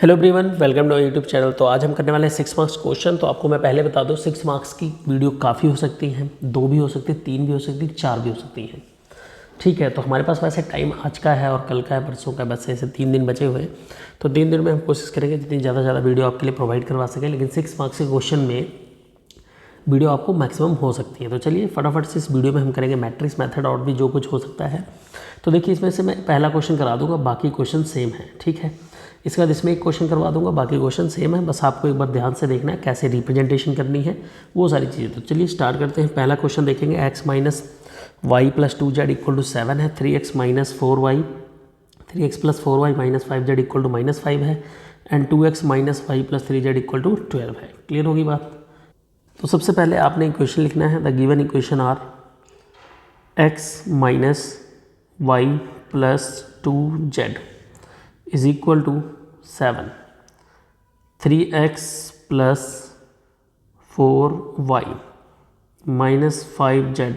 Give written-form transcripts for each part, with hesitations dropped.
Hello everyone, welcome to YouTube channel. तो आज हम करने वाले हैं 6 मार्क्स क्वेश्चन। तो आपको मैं पहले बता दूं, 6 मार्क्स की वीडियो काफ़ी हो सकती हैं, 2 भी हो सकती है, 3 भी हो सकती है, 4 भी हो सकती हैं। ठीक है, तो हमारे पास वैसे टाइम आज का है और कल का है, परसों का, बस ऐसे 3 दिन बचे हुए हैं। तो 3 दिन में हम कोशिश करेंगे जितनी ज़्यादा से ज़्यादा वीडियो आपके लिए प्रोवाइड करवा सकें, लेकिन 6 मार्क्स के क्वेश्चन में वीडियो आपको मैक्सिमम हो सकती है। तो चलिए फटाफट से इस वीडियो में हम करेंगे मैट्रिक्स मेथड और भी जो कुछ हो सकता है। तो देखिए, इसमें से मैं पहला क्वेश्चन करा दूंगा, बाकी क्वेश्चन सेम है। ठीक है, इसके बाद इसमें एक क्वेश्चन करवा दूंगा, बाकी क्वेश्चन सेम है। बस आपको एक बार ध्यान से देखना है कैसे रिप्रेजेंटेशन करनी है, वो सारी चीज़ें। तो चलिए स्टार्ट करते हैं। पहला क्वेश्चन देखेंगे, x minus y plus 2z equal to 7 है, 3x minus 4y, 3x plus 4y minus 5z equal to minus 5 है, and 2x minus y plus 3z equal to 12 है। क्लियर होगी बात? तो सबसे पहले आपने इक्वेशन लिखना है। The given equation are x minus y plus 2z is equal to 7, 3x plus 4y minus 5z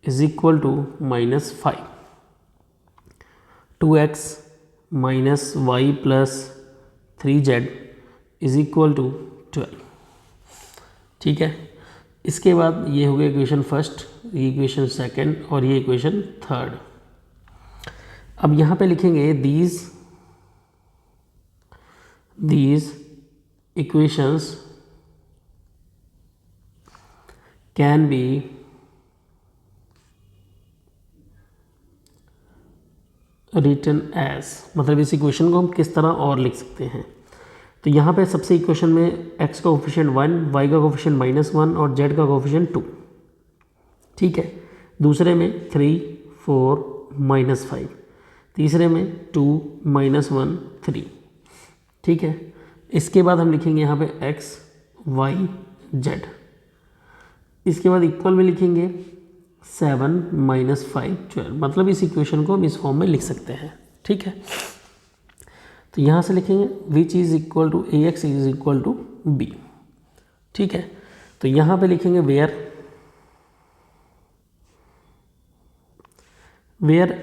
is equal to minus 5, 2x minus y plus 3z is equal to 12। ठीक है, इसके बाद ये हो गया इक्वेशन फर्स्ट, ये equation second और ये इक्वेशन थर्ड। अब यहाँ पे लिखेंगे these equations can be written as, मतलब इस इक्वेशन को हम किस तरह और लिख सकते हैं। तो यहाँ पे सबसे इक्वेशन में x का कोफिशिएंट 1, y का कोफिशिएंट -1 और z का कोफिशिएंट 2। ठीक है, दूसरे में 3, 4, -5, तीसरे में 2, -1, 3। ठीक है, इसके बाद हम लिखेंगे यहाँ पे x, y, z। इसके बाद इक्वल में लिखेंगे 7 माइनस 5 12। मतलब इस इक्वेशन को हम इस फॉर्म में लिख सकते हैं। ठीक है, तो यहाँ से लिखेंगे which is equal to A X is equal to B. ठीक है, तो यहाँ पे लिखेंगे वेयर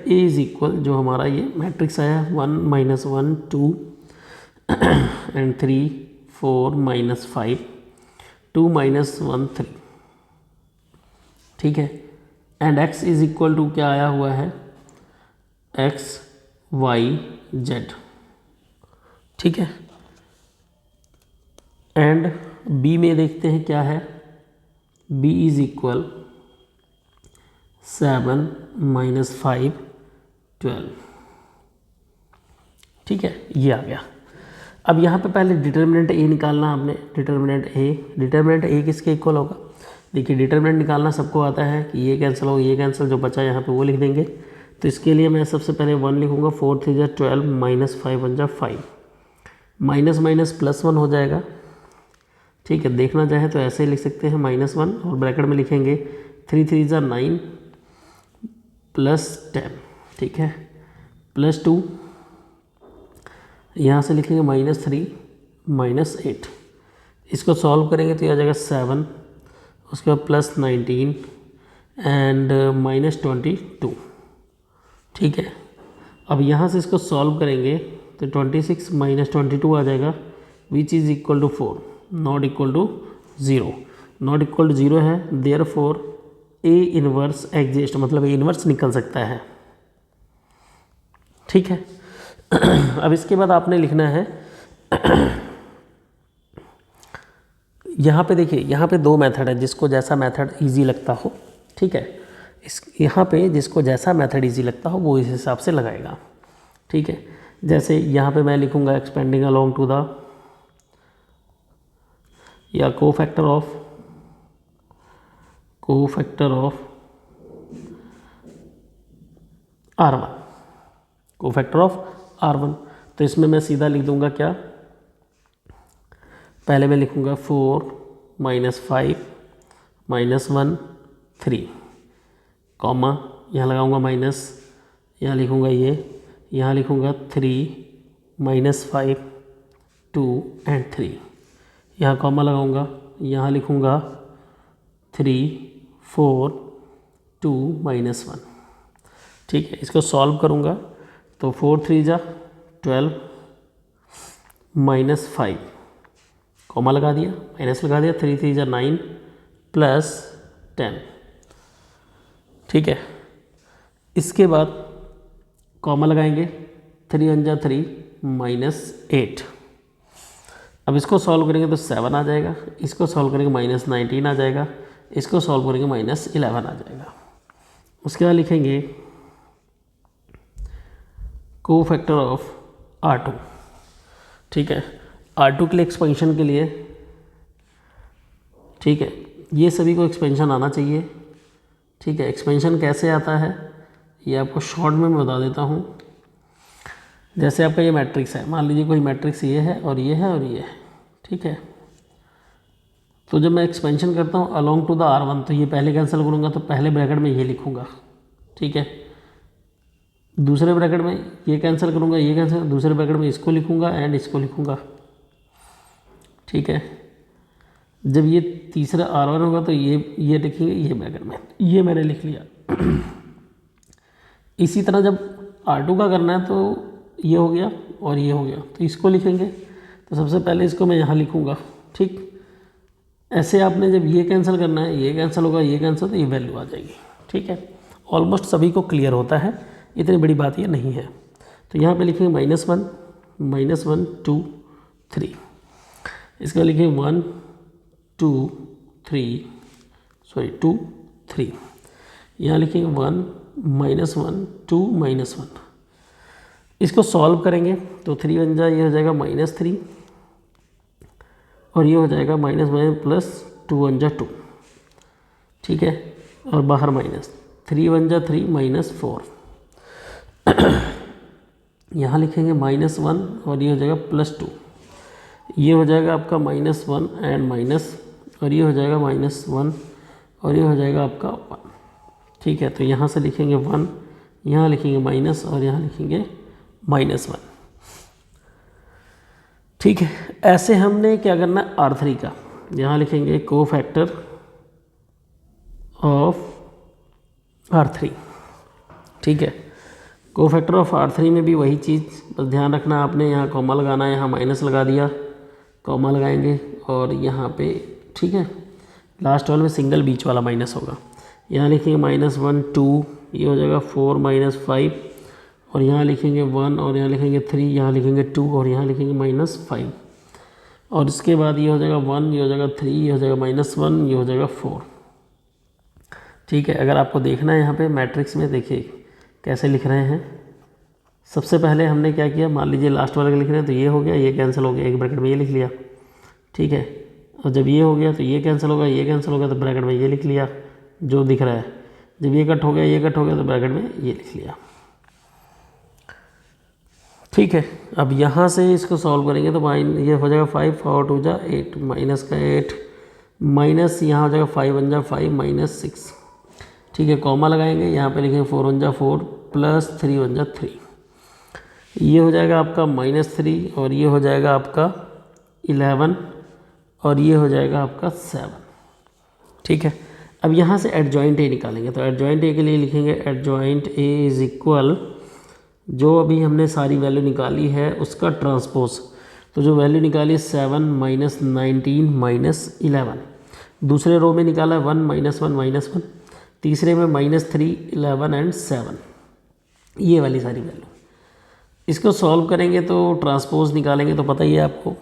ए इज इक्वल, जो हमारा ये मैट्रिक्स आया 1 -1 2 एंड 3 4 -5 2 -1 3। ठीक है, and x is equal to क्या आया हुआ है, x y z। ठीक है, एंड b में देखते हैं क्या है, b इज इक्वल 7 माइनस 5 12। ठीक है, ये आ गया। अब यहाँ पे पहले डिटर्मिनेंट ए निकालना आपने। डिटर्मिनेंट ए किसके इक्वल होगा? देखिए, डिटर्मिनेंट निकालना सबको आता है कि ये कैंसिल हो, ये कैंसिल, जो बचा यहाँ पे वो लिख देंगे। तो इसके लिए मैं सबसे पहले 1 लिखूँगा, 4 3 जा 12 माइनस 5 1 जा 5, माइनस माइनस प्लस 1 हो जाएगा। ठीक है, देखना चाहे तो ऐसे ही लिख सकते हैं -1, और ब्रैकेट में लिखेंगे 3 3 जा 9 प्लस 10। ठीक है, प्लस 2, यहाँ से लिखेंगे -3 -8। इसको सॉल्व करेंगे तो ये आ जाएगा 7, उसके बाद प्लस 19 एंड -22। ठीक है, अब यहाँ से इसको सॉल्व करेंगे तो 26 -22 आ जाएगा, which is equal to 4, not equal to 0। Not equal to 0 है, देयरफॉर ए इनवर्स एग्जिस्ट, मतलब ए इनवर्स निकल सकता है। ठीक है, अब इसके बाद आपने लिखना है यहाँ पे देखिए, यहाँ पे 2 मेथड है, जिसको जैसा मेथड इजी लगता हो। ठीक है, इस यहाँ पे जिसको जैसा मेथड इजी लगता हो वो इस हिसाब से लगाएगा। ठीक है, जैसे यहाँ पे मैं लिखूँगा एक्सपेंडिंग अलोंग टू द, या cofactor of R1, cofactor of R1। तो इसमें मैं सीधा लिख दूंगा क्या, पहले मैं लिखूंगा 4 -5 -1 3, कॉमा, यहाँ लगाऊंगा माइनस, यहाँ लिखूंगा ये, यहाँ लिखूंगा 3 -5 2 एंड 3, यहाँ कॉमा लगाऊंगा, यहाँ लिखूंगा 3 4 2 -1। ठीक है, इसको सॉल्व करूंगा तो 4 3 जा 12 -5, कॉमा लगा दिया, माइनस लगा दिया, 3 3 9 प्लस 10, ठीक है। इसके बाद कॉमा लगाएंगे, 3 1 3 -8। अब इसको सॉल्व करेंगे तो 7 आ जाएगा, इसको सॉल्व करेंगे -19 आ जाएगा, इसको सॉल्व करेंगे -11 आ जाएगा। उसके बाद लिखेंगे को फैक्टर ऑफ R2, ठीक है। R2 के लिए एक्सपेंशन के लिए, ठीक है, ये सभी को एक्सपेंशन आना चाहिए, ठीक है। एक्सपेंशन कैसे आता है ये आपको शॉर्ट में मैं बता देता हूँ। जैसे आपका ये मैट्रिक्स है, मान लीजिए कोई मैट्रिक्स ये है और ये है और ये है, ठीक है। तो जब मैं एक्सपेंशन करता हूँ अलोंग टू द R1, तो ये पहले कैंसिल करूँगा तो पहले ब्रैकेट में ये लिखूँगा, ठीक है। दूसरे ब्रैकेट में ये कैंसिल करूँगा, ये कैंसिल, दूसरे ब्रैकेट में इसको लिखूँगा एंड इसको लिखूँगा, ठीक है। जब ये तीसरा R1 होगा तो ये लिखेंगे ये ब्रैकेट में, ये मैंने लिख लिया। इसी तरह जब R2 का करना है तो ये हो गया और ये हो गया, तो इसको लिखेंगे। तो सबसे पहले इसको मैं यहाँ लिखूँगा, ठीक। ऐसे आपने जब ये कैंसिल करना है, ये कैंसिल होगा, ये कैंसिल, तो ये वैल्यू आ जाएगी, ठीक है। ऑलमोस्ट सभी को क्लियर होता है, इतनी बड़ी बात ये नहीं है। तो यहाँ पे लिखेंगे -1 2 3, इसका लिखेंगे 1 2 3, यहाँ लिखेंगे 1 -1 2 -1। इसको सॉल्व करेंगे तो 3 बन जाए, ये हो जाएगा -3 और ये हो जाएगा -1 प्लस 2 1 जा 2, ठीक है। और बाहर माइनस, 3 1 जा 3 -4, यहाँ लिखेंगे -1 और ये हो जाएगा +2, ये हो जाएगा आपका -1 एंड माइनस, और ये हो जाएगा -1 और ये हो जाएगा आपका 1, ठीक है। तो यहाँ से लिखेंगे 1, यहाँ लिखेंगे माइनस और यहाँ लिखेंगे -1, ठीक है। ऐसे हमने क्या करना है R3 का, यहाँ लिखेंगे को फैक्टर ऑफ R3, ठीक है। को फैक्टर ऑफ R3 में भी वही चीज़, बस ध्यान रखना आपने, यहाँ कॉमा लगाना है, यहाँ माइनस लगा दिया, कॉमा लगाएंगे और यहाँ पे, ठीक है, लास्ट वाले में सिंगल बीच वाला माइनस होगा। यहाँ लिखेंगे -1 2, ये हो जाएगा 4 -5 और यहाँ लिखेंगे 1 और यहाँ लिखेंगे 3, यहाँ लिखेंगे 2 और यहाँ लिखेंगे -5 और इसके बाद ये हो जाएगा 1, ये हो जाएगा 3, ये हो जाएगा -1, ये हो जाएगा 4, ठीक है। अगर आपको देखना है यहाँ पे मैट्रिक्स में, देखिए कैसे लिख रहे हैं। सबसे पहले हमने क्या किया, मान लीजिए लास्ट वाले का लिख रहे हैं तो ये हो गया, ये कैंसिल हो गया, एक ब्रैकेट में ये लिख लिया, ठीक है। और जब ये हो गया तो ये कैंसिल होगा, ये कैंसिल होगा, तो ब्रैकेट में ये लिख लिया जो दिख रहा है। जब ये कट हो गया, ये कट हो गया, तो ब्रैकेट में ये लिख लिया, ठीक है। अब यहाँ से इसको सॉल्व करेंगे तो ये हो जाएगा 5 और 2 जा 8, माइनस का 8 माइनस, यहाँ हो जाएगा 5 1 जा 5 -6, ठीक है। कॉमा लगाएंगे, यहाँ पे लिखेंगे 4 1 जा 4 प्लस 3 1 जा 3, ये हो जाएगा आपका -3 और ये हो जाएगा आपका 11 और ये हो जाएगा आपका 7, ठीक है। अब यहाँ से एडजॉइंट ए निकालेंगे, तो एडजॉइंट ए के लिए लिखेंगे एडजॉइंट ए इज इक्वल, जो अभी हमने सारी वैल्यू निकाली है उसका ट्रांसपोज। तो जो वैल्यू निकाली 7 -19 -11, दूसरे रो में निकाला 1 -1 -1, तीसरे में -3 11 एंड 7, ये वाली सारी वैल्यू। इसको सॉल्व करेंगे तो ट्रांसपोज निकालेंगे तो पता ही है आपको,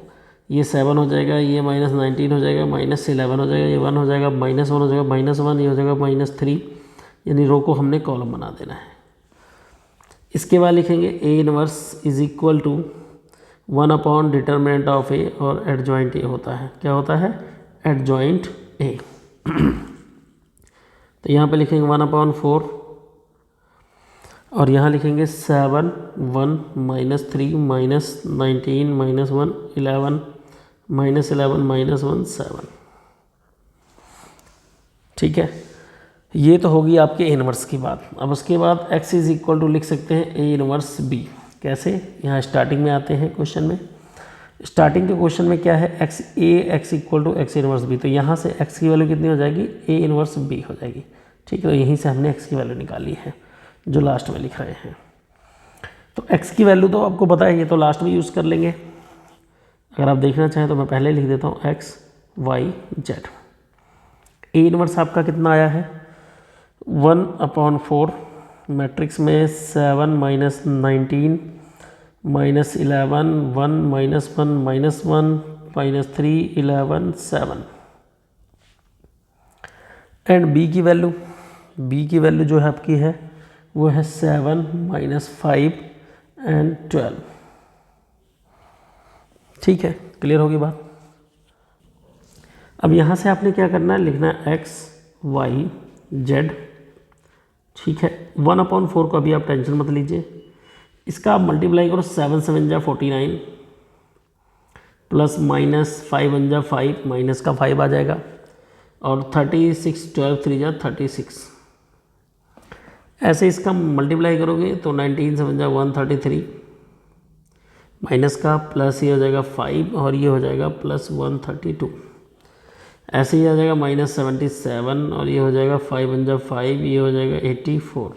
ये 7 हो जाएगा, ये -19 हो जाएगा, -11 हो जाएगा, ये 1 हो जाएगा, -1 हो जाएगा, -1, ये हो जाएगा -3, यानी रो को हमने कॉलम बना देना है। इसके बाद लिखेंगे A inverse is equal to 1 upon determinant of A, और एडजॉइंट ए होता है, क्या होता है, एडजॉइंट ए। तो यहाँ पे लिखेंगे 1/4 और यहाँ लिखेंगे 7 1 -3 -19 -1 11 -11 -1 7, ठीक है। ये तो होगी आपके ए इनवर्स की बात। अब उसके बाद x इज इक्वल टू लिख सकते हैं ए इनवर्स बी। कैसे, यहाँ स्टार्टिंग में आते हैं क्वेश्चन में, स्टार्टिंग के क्वेश्चन में क्या है, x equal to X inverse B. तो यहाँ से x की वैल्यू कितनी हो जाएगी, ए इनवर्स बी हो जाएगी, ठीक है। तो यहीं से हमने x की वैल्यू निकाली है जो लास्ट में लिख रहे हैं। तो x की वैल्यू तो आपको पता है, ये तो लास्ट में यूज़ कर लेंगे। अगर आप देखना चाहें तो मैं पहले लिख देता हूँ x y z. A inverse आपका कितना आया है 1/4 मैट्रिक्स में 7 minus 19 minus 11 1 minus 1 minus 1 minus 3 11 7 and B की वैल्यू जो है आपकी है वो है 7 माइनस 5 एंड 12। ठीक है, क्लियर होगी बात। अब यहाँ से आपने क्या करना है, लिखना है एक्स वाई जेड। ठीक है, 1/4 को अभी आप टेंशन मत लीजिए, इसका आप मल्टीप्लाई करो 7 7 जा 49 प्लस माइनस 5 1 जा 5 माइनस का 5 आ जाएगा और 36 12 3 जा 36। ऐसे इसका मल्टीप्लाई करोगे तो 19 7 जा 133 माइनस का प्लस ये हो जाएगा 5 और ये हो जाएगा प्लस 132। ऐसे ही आ जाएगा माइनस 77 और ये हो जाएगा 5 1 जा 5 ये हो जाएगा 84।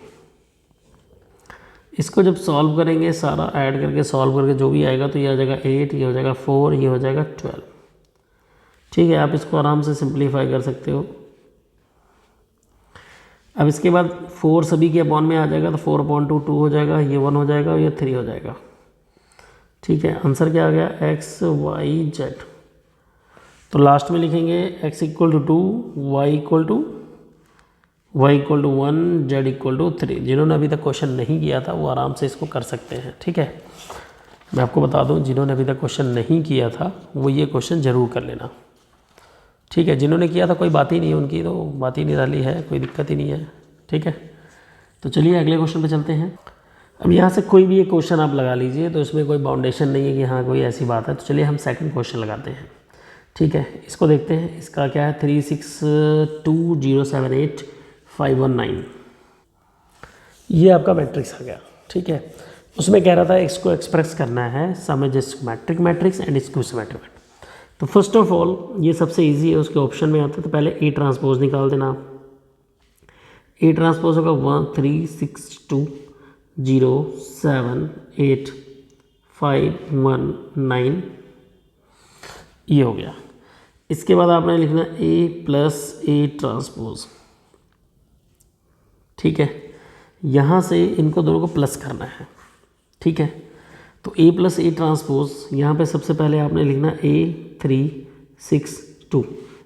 इसको जब सॉल्व करेंगे सारा ऐड करके सॉल्व करके जो भी आएगा तो ये आ जाएगा 8 ये हो जाएगा 4 ये हो जाएगा 12। ठीक है, आप इसको आराम से सिंप्लीफाई कर सकते हो। अब इसके बाद 4 सभी के अपॉन में आ जाएगा तो 4/2 2 हो जाएगा, ये 1 हो जाएगा और ये 3 हो जाएगा। ठीक है, आंसर क्या आ गया एक्स वाई जेड। तो लास्ट में लिखेंगे x equal to 2 y equal to 1 z equal to 3। जिन्होंने अभी तक क्वेश्चन नहीं किया था वो आराम से इसको कर सकते हैं। ठीक है, मैं आपको बता दूं जिन्होंने अभी तक क्वेश्चन नहीं किया था वो ये क्वेश्चन ज़रूर कर लेना। ठीक है, जिन्होंने किया था कोई बात ही नहीं है, उनकी तो बात ही निराली है, कोई दिक्कत ही नहीं है। ठीक है, तो चलिए अगले क्वेश्चन पे चलते हैं। अब यहाँ से कोई भी एक क्वेश्चन आप लगा लीजिए, तो इसमें कोई बाउंडेशन नहीं है कि हाँ कोई ऐसी बात है। तो चलिए हम सेकंड क्वेश्चन लगाते हैं। ठीक है, इसको देखते हैं। इसका क्या है 362078519 ये आपका मैट्रिक्स आ गया। ठीक है, उसमें कह रहा था एक्स को एक्सप्रेस करना है symmetric matrix and skew symmetric matrix. तो फर्स्ट ऑफ ऑल ये सबसे इजी है, उसके ऑप्शन में आता है तो पहले ए ट्रांसपोज निकाल देना आप। ए ट्रांसपोज होगा 136207851 ये हो गया। इसके बाद आपने लिखना ए प्लस ए ट्रांसपोज। ठीक है, यहाँ से इनको दोनों को प्लस करना है। ठीक है, तो ए प्लस ए ट्रांसपोज यहाँ पे सबसे पहले आपने लिखना A362।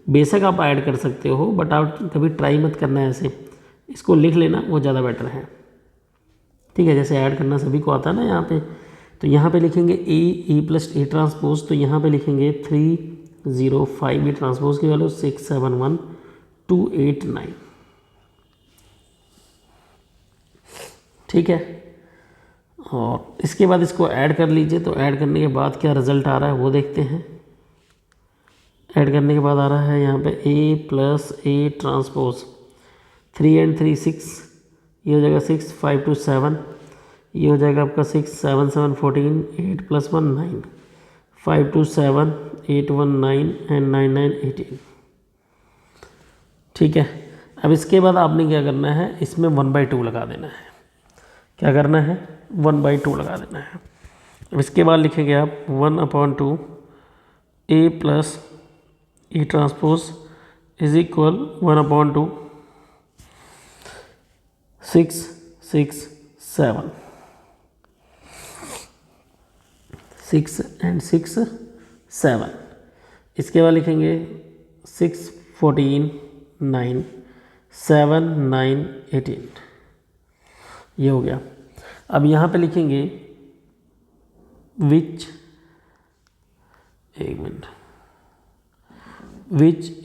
बेशक आप ऐड कर सकते हो बट आप कभी ट्राई मत करना है ऐसे, इसको लिख लेना वो ज़्यादा बेटर है। ठीक है, जैसे ऐड करना सभी को आता है ना यहाँ पे, तो यहाँ पे लिखेंगे ए प्लस ए ट्रांसपोज, तो यहाँ पे लिखेंगे 305 ए ट्रांसपोज की वैल्यू 671289। ठीक है, और इसके बाद इसको ऐड कर लीजिए। तो ऐड करने के बाद क्या रिजल्ट आ रहा है वो देखते हैं। ऐड करने के बाद आ रहा है यहाँ पे ए प्लस ए ट्रांसपोज 3 and 3 6 ये हो जाएगा 6 5 2 7 ये हो जाएगा आपका 6 7 7 14 8 + 1 9 5 2 7 8 1 9 and 9 9 18। ठीक है, अब इसके बाद आपने क्या करना है, इसमें 1/2 लगा देना है। क्या करना है 1/2 लगा देना है। अब इसके बाद लिखेंगे आप 1/2 A plus A transpose is equal 1/2 6 6 7 6 and 6 7। इसके बाद लिखेंगे 6 14 9 7 9 18 ये हो गया। अब यहाँ पे लिखेंगे which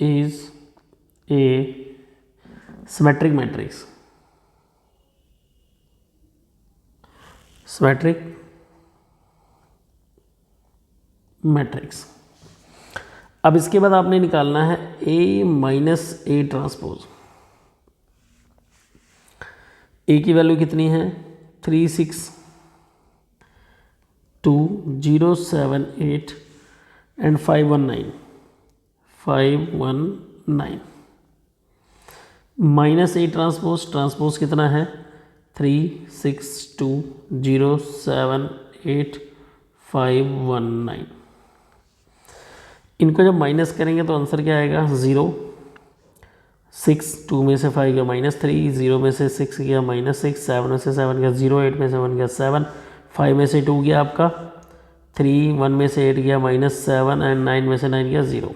is a symmetric matrix. Symmetric matrix. अब इसके बाद आपने निकालना है ए माइनस ए ट्रांसपोज। ए की वैल्यू कितनी है 3622078 एंड 519 माइनस ए ट्रांसपोज कितना है 362078519। इनको जब माइनस करेंगे तो आंसर क्या आएगा 0, 6, 2 में से 5 गया -3, 0 में से 6 गया -6, 7 में से 7 गया 0, 8 में से 1 गया 7, 5 में से 2 गया आपका 3, 1 में से 8 गया -7 एंड 9 में से 9 गया 0।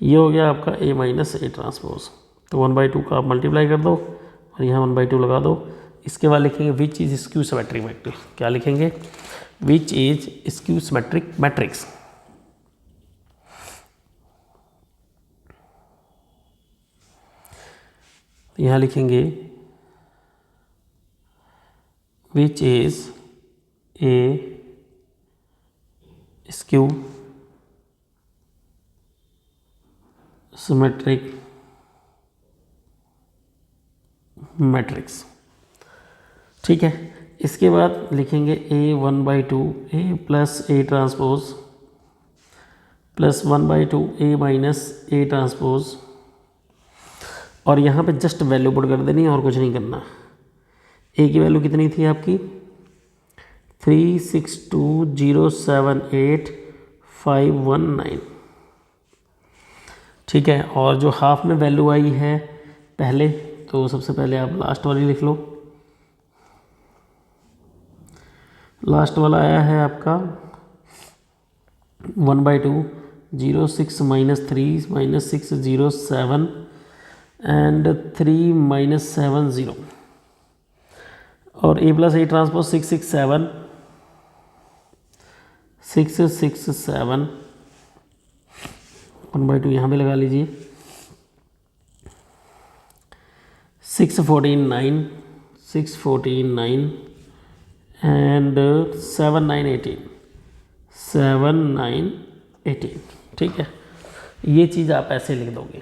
ये हो गया आपका A माइनस A ट्रांसपोज। तो 1/2 का आप मल्टीप्लाई कर दो और यहाँ 1/2 लगा दो। इसके बाद लिखेंगे which is skew symmetric matrix. क्या लिखेंगे? Which is skew symmetric matrix. यहाँ लिखेंगे which is A skew symmetric matrix. ठीक है, इसके बाद लिखेंगे A 1/2 A plus A transpose plus 1/2 A minus A transpose, और यहाँ पे जस्ट वैल्यू पुट कर देनी है और कुछ नहीं करना। A की वैल्यू कितनी थी आपकी 362078519। ठीक है, और जो हाफ में वैल्यू आई है पहले, तो सबसे पहले आप लास्ट वाली लिख लो। लास्ट वाला आया है आपका 1/2 06 -3 -607 एंड 3 -70, और A प्लस A ट्रांसपोज 667 1/2 यहाँ पे लगा लीजिए 614 एंड 7 9 18। ठीक है, ये चीज़ आप ऐसे लिख दोगे।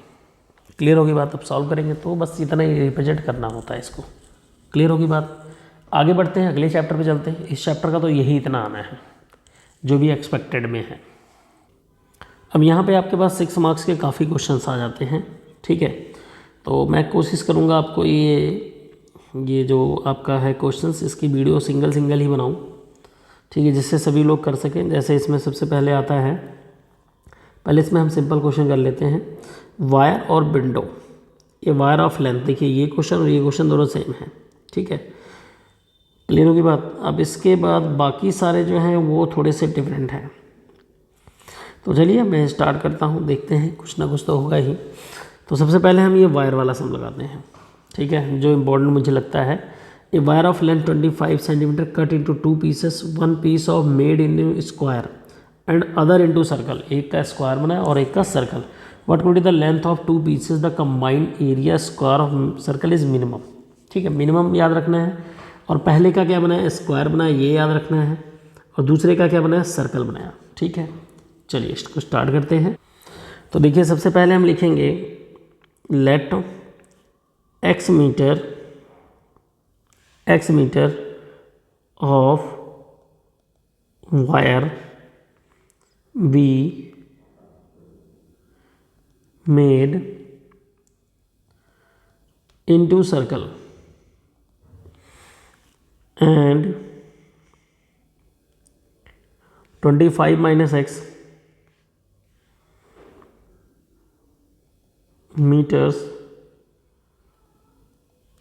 क्लियर होगी बात? अब सॉल्व करेंगे तो बस इतना ही रिप्रेजेंट करना होता है इसको। क्लियर होगी बात? आगे बढ़ते हैं, अगले चैप्टर पे चलते हैं। इस चैप्टर का तो यही इतना आना है जो भी एक्सपेक्टेड में है। अब यहाँ पे आपके पास 6 मार्क्स के काफ़ी क्वेश्चंस आ जाते हैं। ठीक है, तो मैं कोशिश करूँगा आपको ये जो आपका है क्वेश्चंस, इसकी वीडियो सिंगल ही बनाऊँ। ठीक है, जिससे सभी लोग कर सकें। जैसे इसमें सबसे पहले आता है, पहले इसमें हम सिंपल क्वेश्चन कर लेते हैं। वायर और विंडो, ये वायर ऑफ लेंथ, देखिए ये क्वेश्चन और ये क्वेश्चन दोनों सेम है। ठीक है, क्लियर होगी बात? अब इसके बाद बाकी सारे जो हैं वो थोड़े से डिफरेंट हैं। तो चलिए मैं स्टार्ट करता हूँ, देखते हैं कुछ ना कुछ तो होगा ही। तो सबसे पहले हम ये वायर वाला सम लगाते हैं। ठीक है, जो इम्पोर्टेंट मुझे लगता है, a wire of length 25 centimetre cut into 2 pieces, 1 piece of made in square and other into circle. एक का स्क्वायर बना है और एक का circle. What would be the length of 2 pieces, the combined area square of circle is minimum. ठीक है, minimum याद रखना है, और पहले का क्या बनाया, स्क्वायर बनाया, ये याद रखना है, और दूसरे का क्या बनाया, सर्कल बनाया। ठीक है, चलिए इसको स्टार्ट करते हैं। तो देखिए सबसे पहले हम लिखेंगे let x metre of wire be made into circle and 25 minus x meters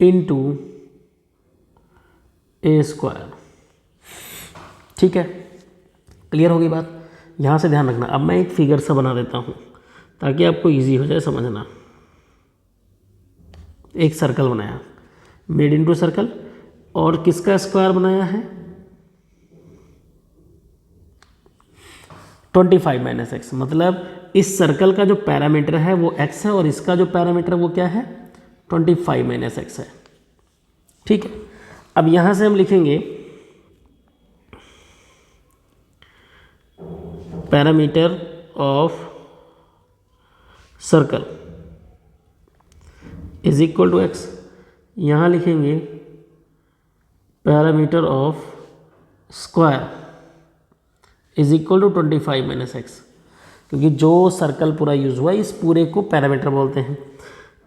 into a square। ठीक है, क्लियर होगी बात? यहाँ से ध्यान रखना। अब मैं एक फिगर सा बना देता हूँ ताकि आपको इजी हो जाए समझना। एक सर्कल बनाया, मेड इनटू सर्कल, और किसका स्क्वायर बनाया है 25 माइनस एक्स, मतलब इस सर्कल का जो पैरामीटर है वो x है और इसका जो पैरामीटर वो क्या है 25 माइनस एक्स है। ठीक है, अब यहां से हम लिखेंगे parameter of circle is equal to x. यहां लिखेंगे parameter of square is equal to 25 minus x, क्योंकि जो सर्कल पूरा यूज हुआ है इस पूरे को पैरामीटर बोलते हैं।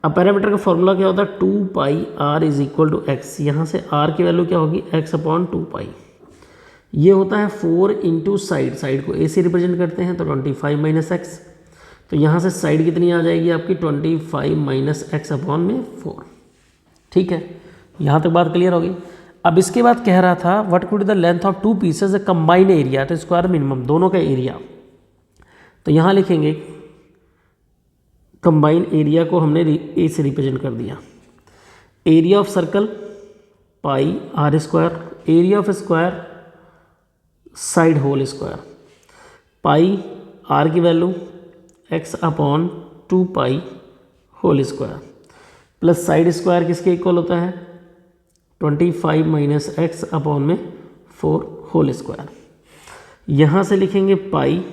अब पैरामीटर का फॉर्मूला क्या होता है 2 pi r is equal to x. यहाँ से r की वैल्यू क्या होगी x अपॉन 2 पाई। ये होता है 4 इंटू साइड को ए से रिप्रेजेंट करते हैं तो 25 माइनस एक्स, तो यहाँ से साइड कितनी आ जाएगी आपकी 25 माइनस एक्स अपॉन में 4। ठीक है, यहाँ तक बात क्लियर होगी। अब इसके बाद कह रहा था what could the length of to pieces combine area तो स्क्वायर मिनिमम, दोनों का एरिया। तो यहाँ लिखेंगे कंबाइन एरिया को हमने ए से रिप्रेजेंट कर दिया। Area of circle pi r square, area of square side whole square, pi r की value x upon 2 pi whole square, plus side square किसके इक्वल होता है 25 माइनस एक्स अपॉन में 4 होल स्क्वायर। यहाँ से लिखेंगे पाई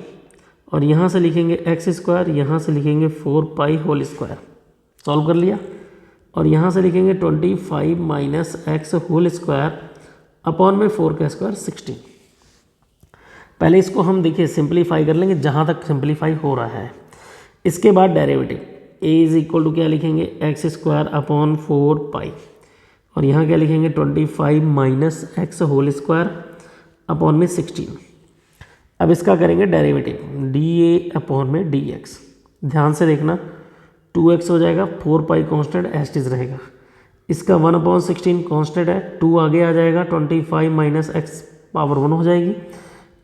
और यहाँ से लिखेंगे एक्स स्क्वायर, यहाँ से लिखेंगे 4 पाई होल स्क्वायर, सॉल्व कर लिया। और यहाँ से लिखेंगे 25 minus x whole square upon में 4 का स्क्वायर 16। पहले इसको हम देखिए सिंप्लीफाई कर लेंगे जहाँ तक सिंप्लीफाई हो रहा है। इसके बाद derivative a is equal to क्या लिखेंगे एक्स स्क्वायर अपॉन 4 पाई, और यहाँ क्या लिखेंगे 25 minus x whole square upon में 16। अब इसका करेंगे डेरिवेटिव dA अपॉन में dx। ध्यान से देखना 2x हो जाएगा, 4 पाई कॉन्स्टेंट एज इज रहेगा, इसका 1 अपॉन 16 कॉन्स्टेंट है, 2 आगे आ जाएगा 25 माइनस एक्स पावर 1 हो जाएगी,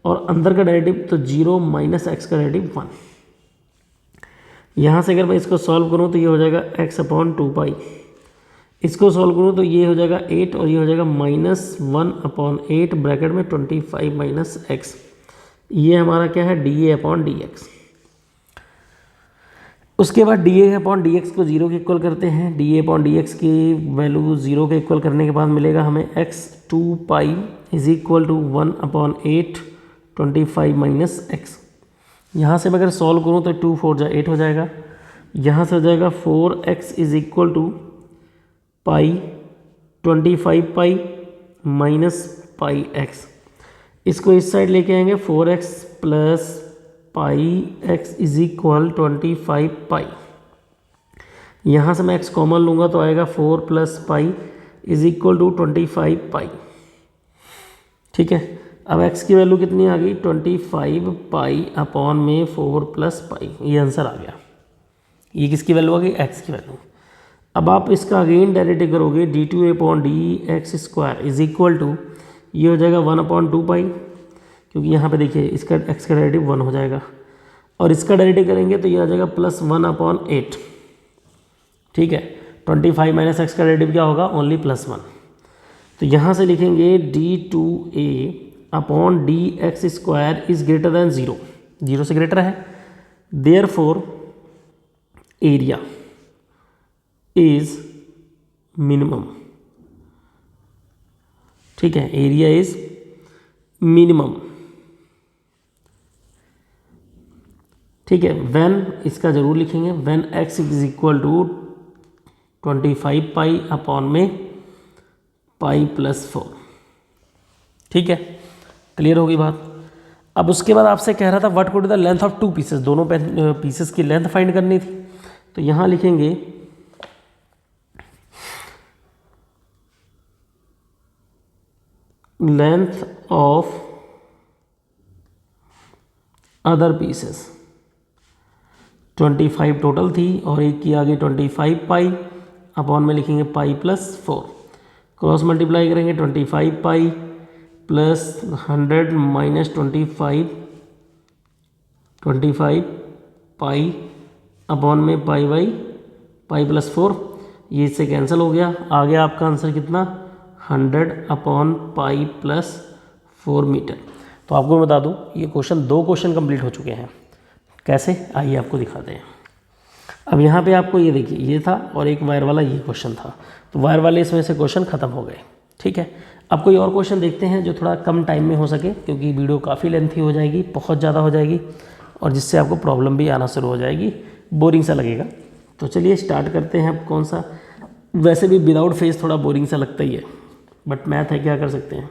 और अंदर का डेरिवेटिव तो 0 माइनस एक्स का डेरिवेटिव 1। यहाँ से अगर मैं इसको सॉल्व करूँ तो ये हो जाएगा x अपॉन 2 पाई, इसको सॉल्व करूँ तो ये हो जाएगा 8 और ये हो जाएगा माइनस 1 अपॉन 8 ब्रैकेट में 25 माइनस एक्स। ये हमारा क्या है dA अपॉन dx। उसके बाद dA अपॉन dx को 0 के इक्वल करते हैं, dA अपॉन dx की वैल्यू 0 के इक्वल करने के बाद मिलेगा हमें x 2 pi is equal to 1 upon 8 25 minus x. यहाँ से मैं अगर सॉल्व करूँ तो 2 4 8 हो जाएगा, यहाँ से हो जाएगा 4x is equal to pi 25 pi minus pi x. इसको इस साइड लेके आएंगे 4x plus pi x is equal 25 pi. यहाँ से मैं x कॉमन लूँगा तो आएगा 4 plus pi is equal to 25 pi. ठीक है, अब x की वैल्यू कितनी आ गई 25 पाई अपॉन में 4 प्लस पाई, ये आंसर आ गया। ये किसकी वैल्यू आ गई x की वैल्यू। अब आप इसका अगेन डेरिवेटिव करोगे d2 upon d x square is equal to ये हो जाएगा 1 अपॉन 2 पाई, क्योंकि यहाँ पे देखिए इसका x का डेरिवेटिव 1 हो जाएगा, और इसका डेरिवेटिव करेंगे तो ये आ जाएगा प्लस 1 अपॉन 8। ठीक है, 25 माइनस एक्स का डेरिवेटिव क्या होगा ओनली प्लस 1। तो यहाँ से लिखेंगे d2a upon d x square is greater than 0, 0 से ग्रेटर है, देयरफॉर एरिया इज मिनिमम। ठीक है, एरिया इज मिनिमम। ठीक है, व्हेन इसका जरूर लिखेंगे when x is equal to 25 pi upon में पाई प्लस 4। ठीक है, क्लियर होगी बात। अब उसके बाद आपसे कह रहा था what could the length of 2 pieces, दोनों पीसेस की लेंथ फाइंड करनी थी। तो यहाँ लिखेंगे length of other pieces 25 total थी और एक की आगे 25 पाई अपॉन में लिखेंगे पाई प्लस 4, क्रॉस मल्टीप्लाई करेंगे 25 pi plus 100 minus 25 pi upon में पाई बाई पाई प्लस 4, ये इससे कैंसिल हो गया। आ गया आपका आंसर कितना 100 अपॉन पाई प्लस 4 मीटर। तो आपको मैं बता दूं ये क्वेश्चन 2 क्वेश्चन कंप्लीट हो चुके हैं। कैसे, आइए आपको दिखाते हैं। अब यहाँ पे आपको ये देखिए ये था और एक वायर वाला ये क्वेश्चन था, तो वायर वाले इसमें से क्वेश्चन खत्म हो गए। ठीक है, अब कोई और क्वेश्चन देखते हैं जो थोड़ा कम टाइम में हो सके, क्योंकि वीडियो काफ़ी लेंथी हो जाएगी, बहुत ज़्यादा हो जाएगी, और जिससे आपको प्रॉब्लम भी आना शुरू हो जाएगी, बोरिंग सा लगेगा। तो चलिए स्टार्ट करते हैं। अब कौन सा, वैसे भी विदाउट फेस थोड़ा बोरिंग सा लगता ही है, बट मैथ है, क्या कर सकते हैं।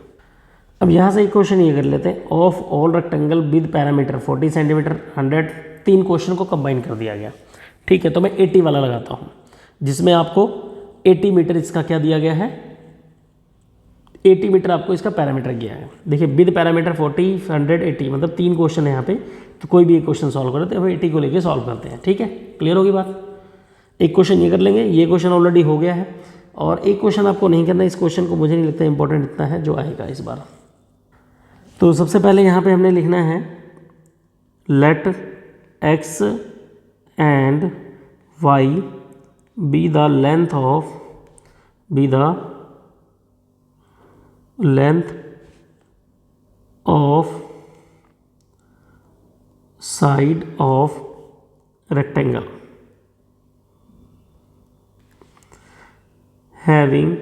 अब यहाँ से एक क्वेश्चन ये कर लेते हैं, of all rectangle with parameter 40 centimetre 100, 3 question को कंबाइन कर दिया गया। ठीक है, तो मैं 80 वाला लगाता हूँ, जिसमें आपको 80 मीटर इसका क्या दिया गया है, 80 मीटर आपको इसका पैरामीटर गया है। देखिए विद पैरामीटर 40, 100, 80 मतलब 3 क्वेश्चन है यहाँ पे, तो कोई भी एक क्वेश्चन सॉल्व करते हैं, 80 को लेके सॉल्व करते हैं। ठीक है, क्लियर होगी बात। एक क्वेश्चन ये कर लेंगे, ये क्वेश्चन ऑलरेडी हो गया है, और एक क्वेश्चन आपको नहीं करना, इस क्वेश्चन को मुझे नहीं लगता इंपॉर्टेंट इतना है जो आएगा इस बार। तो सबसे पहले यहाँ पे हमने लिखना है let x and y be the length of side of rectangle having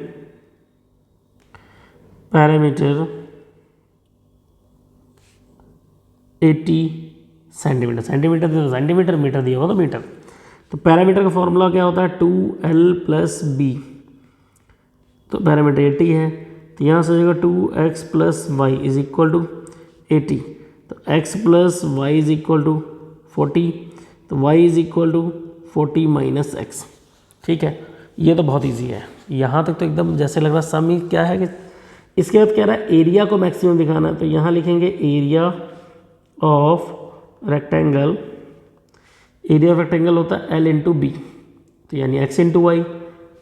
parameter 80 centimetre. Centimetre दिया तो सेंटीमीटर, मीटर दिया होगा तो मीटर। तो पैरामीटर का फॉर्मूला क्या होता है 2l + b। तो पैरामीटर 80 है, तो यहाँ से हो जाएगा 2x + y = 80। तो x + y = 40, तो y = 40 - x। ठीक है, ये तो बहुत इजी है, यहाँ तक तो एकदम जैसे लग रहा सम ही क्या है कि इसके बाद कह रहा है एरिया को मैक्सिमम दिखाना है। तो यहाँ लिखेंगे area of rectangle. Area of rectangle होता है L × B, तो यानी x × y।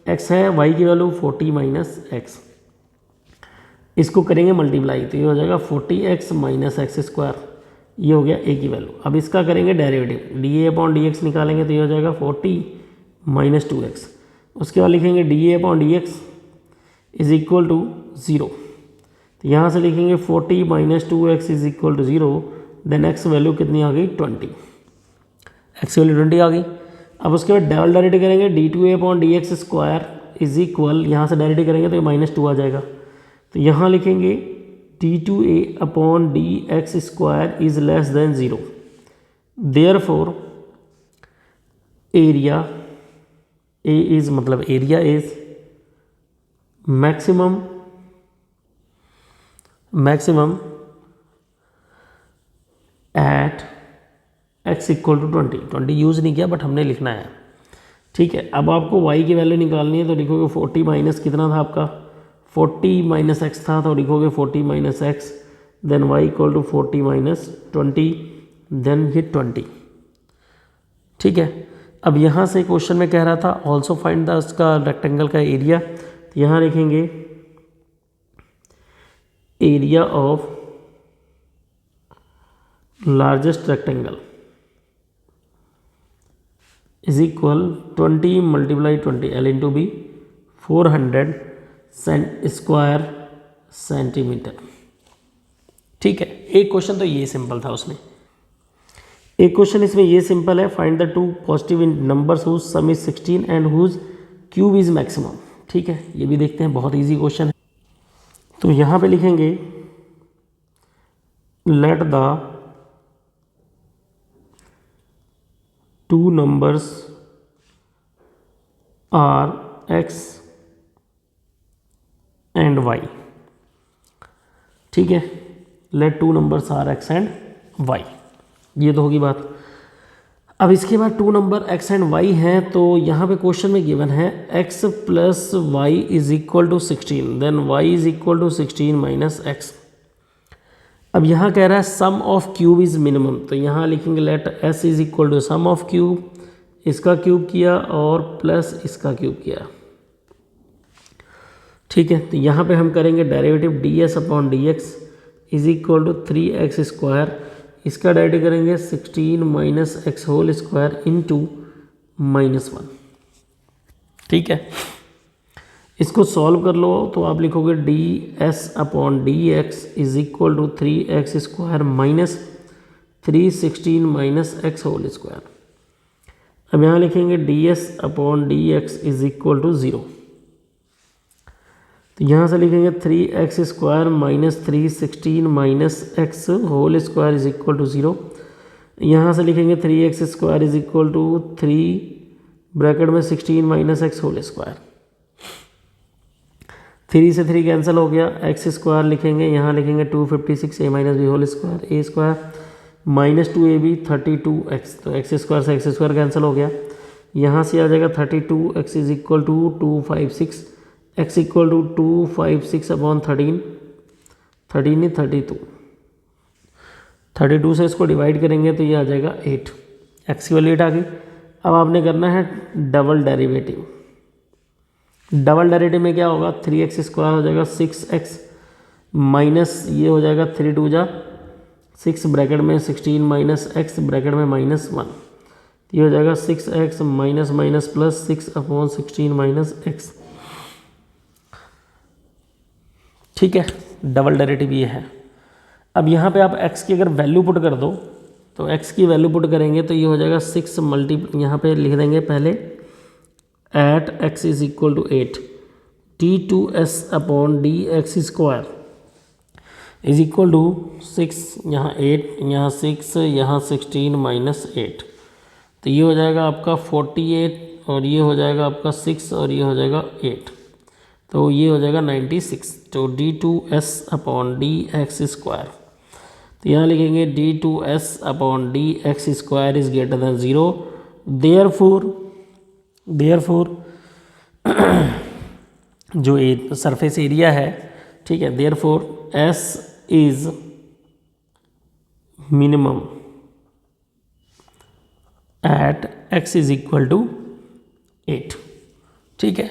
x है, y की वैल्यू 40 - x। इसको करेंगे मल्टीप्लाई, तो ये हो जाएगा 40x - x²। ये हो गया a की वैल्यू। अब इसका करेंगे डेरिवेटिव, dA/dx निकालेंगे, तो ये हो जाएगा 40 - 2x। उसके बाद लिखेंगे dA/dx = 0। तो यहाँ से लिखेंगे 40 - 2x = 0। देन x वैल्यू कितनी आ गई 20। x वैल्यू 20 आ गई। अब उसके बाद डबल डायरेक्ट करेंगे d2A/dx² यहाँ से डायरेक्ट करेंगे तो ये -2 आ जाएगा। तो यहाँ लिखेंगे d2A/dx² = <0। Therefore area A is मतलब area is maximum at x = 20 use नहीं किया बट हमने लिखना है। ठीक है, अब आपको y की वैल्यू निकालनी है, तो लिखोगे 40 माइनस कितना था आपका 40 - x था, तो लिखोगे 40 - x। देन y = 40 - 20, देन ये 20। ठीक है, अब यहाँ से क्वेश्चन में कह रहा था ऑल्सो फाइंड द उसका रेक्टेंगल का एरिया। तो यहाँ लिखेंगे area of largest rectangle = 20 × 20 L × B 400 square centimetre. ठीक है, एक क्वेश्चन तो ये सिंपल था उसमें। एक क्वेश्चन इसमें ये सिंपल है, find the 2 positive numbers whose sum is 16 and whose cube is maximum. ठीक है, ये भी देखते हैं, बहुत इजी क्वेश्चन है। तो यहाँ पे लिखेंगे let the 2 numbers are x and y। ठीक है, late 2 numbers are x and y, ये तो होगी बात। अब इसके बाद 2 नंबर x एंड y हैं, तो यहाँ पे क्वेश्चन में गिवन है x + y = 16, then y = 16 - x। अब यहाँ कह रहा है sum of cube is minimum, तो यहाँ लिखेंगे let s = sum of cube, इसका क्यूब किया और प्लस इसका क्यूब किया। ठीक है, तो यहाँ पे हम करेंगे डेरिवेटिव ds/dx = 3x²। इसका डायरेक्ट करेंगे 16 - x² × -1। ठीक है, इसको सॉल्व कर लो, तो आप लिखोगे ds/dx = 3x² - 316 - x²। अब यहाँ लिखेंगे ds/dx = 0। तो यहाँ से लिखेंगे 3x² - 316 - x² = 0। यहाँ से लिखेंगे 3x² = 3 ब्रैकेट में 16 - x²। 3 से 3 कैंसिल हो गया, x² लिखेंगे, यहाँ लिखेंगे 256 a - b² a² -2ab 32x। तो x² से x² कैंसिल हो गया, यहाँ से आ जाएगा 32x = 256 x equal to 256 upon 13 नहीं 32 से इसको डिवाइड करेंगे तो ये आ जाएगा 8, x की वैल्यू 8 आ गई। अब आपने करना है डबल डेरिवेटिव। डबल डेरिवेटिव में क्या होगा, 3x स्क्वायर हो जाएगा 6x माइनस ये हो जाएगा 3 2 जा 6 ब्रैकेट में 16 माइनस x ब्रैकेट में -1, ये हो जाएगा 6x minus minus plus 6 upon 16 minus x। ठीक है, डबल डेरिवेटिव ये है। अब यहाँ पे आप x की अगर वैल्यू पुट कर दो तो x की वैल्यू पुट करेंगे तो ये हो जाएगा 6 मल्टीप्लाई, यहाँ पे लिख देंगे पहले at x is equal to 8 d2s upon d x square is equal to 6, यहाँ 8 यहाँ 6 यहाँ 16 माइनस 8, तो ये हो जाएगा आपका 48 और ये हो जाएगा आपका 6 और ये हो जाएगा 8, तो ये हो जाएगा 96। तो d2s upon d x square, तो यहाँ लिखेंगे d2s upon d x square is greater than 0, therefore जो सरफेस एरिया है, ठीक है, therefore s is minimum at x is equal to 8। ठीक है,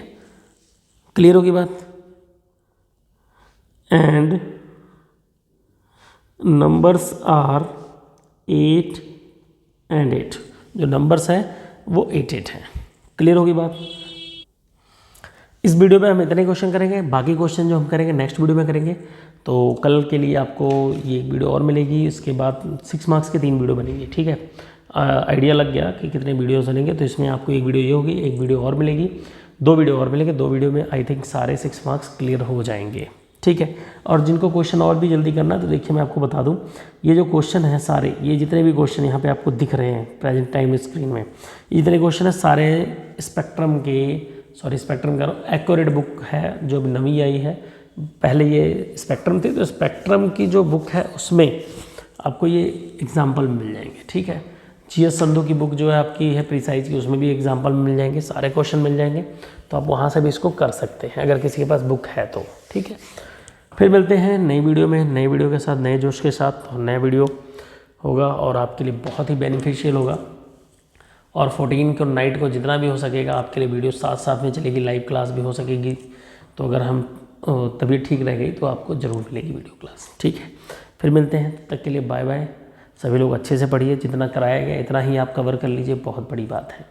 क्लियर होगी बात। एंड नंबर्स आर 8 एंड 8, जो नंबर्स है वो 8 8 है। क्लियर होगी बात। इस वीडियो में हम इतने क्वेश्चन करेंगे, बाकी क्वेश्चन जो हम करेंगे नेक्स्ट वीडियो में करेंगे। तो कल के लिए आपको ये एक वीडियो और मिलेगी, इसके बाद 6 मार्क्स के 3 वीडियो बनेंगी। ठीक है, आइडिया लग गया कि कितने वीडियोस बनेंगे। तो इसमें आपको एक वीडियो ये होगी, एक वीडियो और मिलेगी, 2 वीडियो और मिलेंगे। 2 वीडियो में आई थिंक सारे 6 मार्क्स क्लियर हो जाएंगे। ठीक है, और जिनको क्वेश्चन और भी जल्दी करना है तो देखिए मैं आपको बता दूं, ये जो क्वेश्चन है सारे, ये जितने भी क्वेश्चन यहाँ पे आपको दिख रहे हैं प्रेजेंट टाइम स्क्रीन में, ये जितने क्वेश्चन है सारे स्पेक्ट्रम का एक्यूरेट बुक है जो नवी आई है। पहले ये स्पेक्ट्रम थी, तो स्पेक्ट्रम की जो बुक है उसमें आपको ये एग्जाम्पल मिल जाएंगे। ठीक है, GS संधू की बुक जो है आपकी है प्रीसाइज की, उसमें भी एग्जाम्पल मिल जाएंगे, सारे क्वेश्चन मिल जाएंगे। तो आप वहाँ से भी इसको कर सकते हैं अगर किसी के पास बुक है तो। ठीक है, फिर मिलते हैं नई वीडियो में, नई वीडियो के साथ, नए जोश के साथ। और नया वीडियो होगा और आपके लिए बहुत ही बेनिफिशियल होगा। और 14 को नाइट को जितना भी हो सकेगा आपके लिए वीडियो साथ साथ में चलेगी, लाइव क्लास भी हो सकेगी। तो अगर हम तबीयत ठीक रह गई तो आपको ज़रूर मिलेगी वीडियो क्लास। ठीक है, फिर मिलते हैं, तब तक के लिए बाय बाय। सभी लोग अच्छे से पढ़िए, जितना कराया गया इतना ही आप कवर कर लीजिए, बहुत बड़ी बात है।